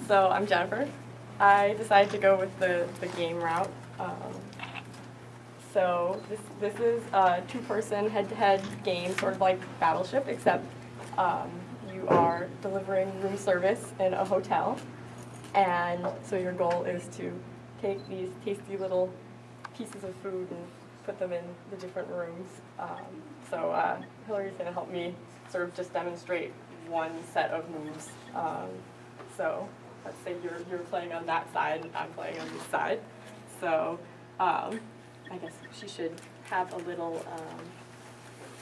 So I'm Jennifer. I decided to go with the game route. So this is a two-person head-to-head game, sort of like Battleship, except you are delivering room service in a hotel. And so your goal is to take these tasty little pieces of food and put them in the different rooms. So Hillary's going to help me sort of just demonstrate one set of moves. So let's say you're playing on that side and I'm playing on this side. So I guess she should have a little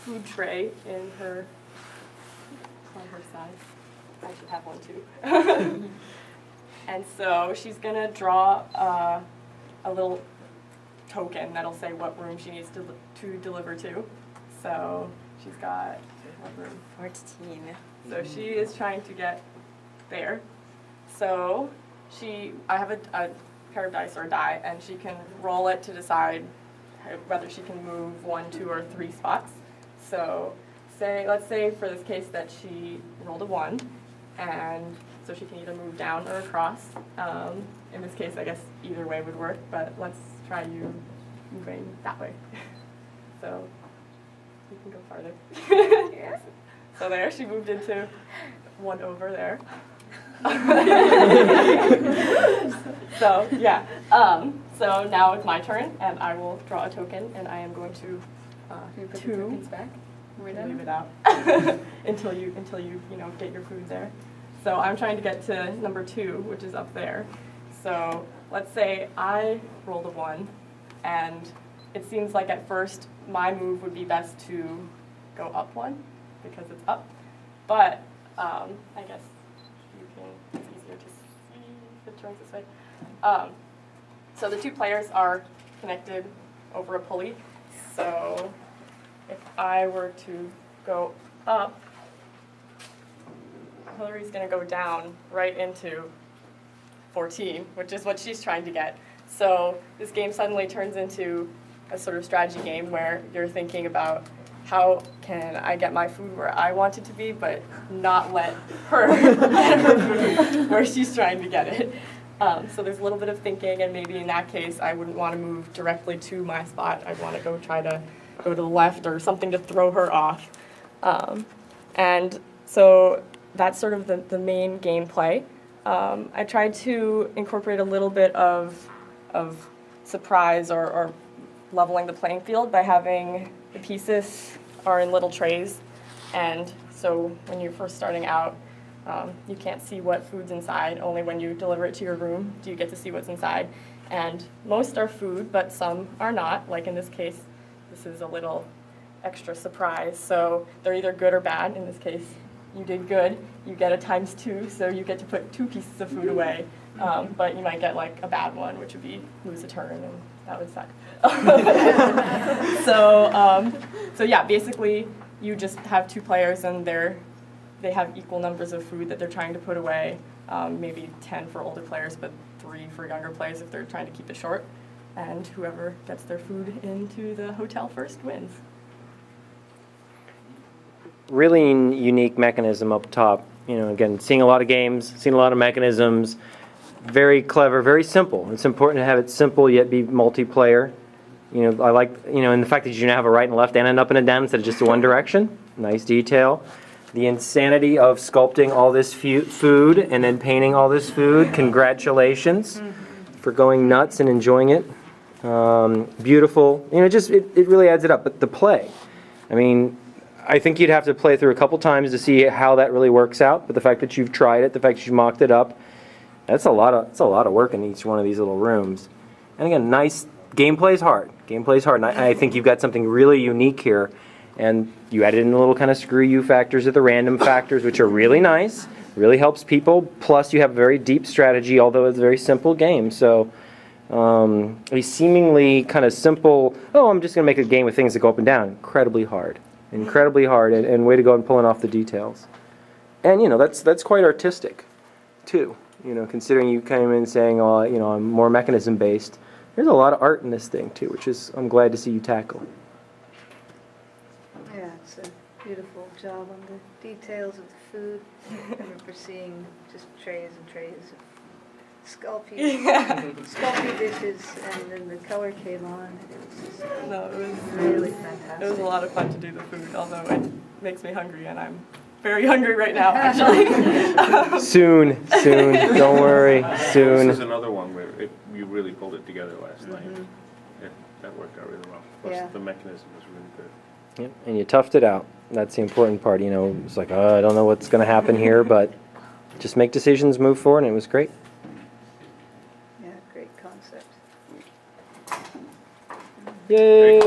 food tray in her on her side. I should have one too. And so she's gonna draw a little token that'll say what room she needs to deliver to. So she's got what room? 14. So she is trying to get there. So I have a pair of dice or a die, and she can roll it to decide whether she can move 1, 2, or 3 spots. So let's say for this case that she rolled a 1, and so she can either move down or across. In this case, I guess either way would work, but let's try you moving that way. So you can go farther. Yeah. So there, she moved into 1 over there. So yeah. So now it's my turn, and I will draw a token, and I am going to put the tokens back. Leave it out until you get your food there. So I'm trying to get to number 2, which is up there. So let's say I rolled a 1, and it seems like at first my move would be best to go up 1 because it's up. But I guess it's easier to see if it turns this way. So the 2 players are connected over a pulley. So if I were to go up, Hillary's going to go down right into 14, which is what she's trying to get. So this game suddenly turns into a sort of strategy game where you're thinking about how can I get my food where I want it to be, but not let her get her food where she's trying to get it. So there's a little bit of thinking, and maybe in that case I wouldn't want to move directly to my spot. I'd want to try to go to the left or something to throw her off. And so that's sort of the main gameplay. I tried to incorporate a little bit of surprise or leveling the playing field by having the pieces are in little trays, and so when you're first starting out, you can't see what food's inside. Only when you deliver it to your room do you get to see what's inside. And most are food, but some are not. Like in this case, this is a little extra surprise. So they're either good or bad. In this case, you did good. You get a ×2, so you get to put 2 pieces of food away. But you might get like a bad one, which would be lose a turn, and that would suck. So yeah, basically you just have 2 players, and they have equal numbers of food that they're trying to put away. Maybe 10 for older players, but 3 for younger players if they're trying to keep it short. And whoever gets their food into the hotel first wins. Really unique mechanism up top. Again, seeing a lot of games, seeing a lot of mechanisms. Very clever, very simple. It's important to have it simple yet be multiplayer. I like, and the fact that you now have a right and left and an up and a down instead of just a one direction. Nice detail. The insanity of sculpting all this food and then painting all this food. Congratulations for going nuts and enjoying it. Beautiful. It really adds it up. But the play, I think you'd have to play through a couple times to see how that really works out. But the fact that you've tried it, the fact that you mocked it up, it's a lot of work in each one of these little rooms. And again, nice gameplay's hard. And I think you've got something really unique here. And you added in the little kind of screw you factors or the random factors, which are really nice. Really helps people. Plus, you have a very deep strategy, although it's a very simple game. So, a seemingly kind of simple, I'm just going to make a game with things that go up and down. Incredibly hard, and way to go and pulling off the details. And that's quite artistic, too. Considering you came in saying, I'm more mechanism based. There's a lot of art in this thing too, which is I'm glad to see you tackle. Yeah, it's a beautiful job on the details of the food. I remember seeing just trays and trays of sculpey, Yeah. sculpey dishes, and then the color came on, and it was just No, really it was fantastic. a lot of fun to do the food, although it makes me hungry, and I'm very hungry right now, actually. Soon, don't worry, This is soon. another one where you really pulled it together last night. Mhm. That worked out really well. Plus, Yeah. the mechanism was really good. Yep, and you toughed it out. That's the important part, you know. It's like, I don't know what's going to happen here, but just make decisions, move forward, and it was great. Yeah, great concept. Yay!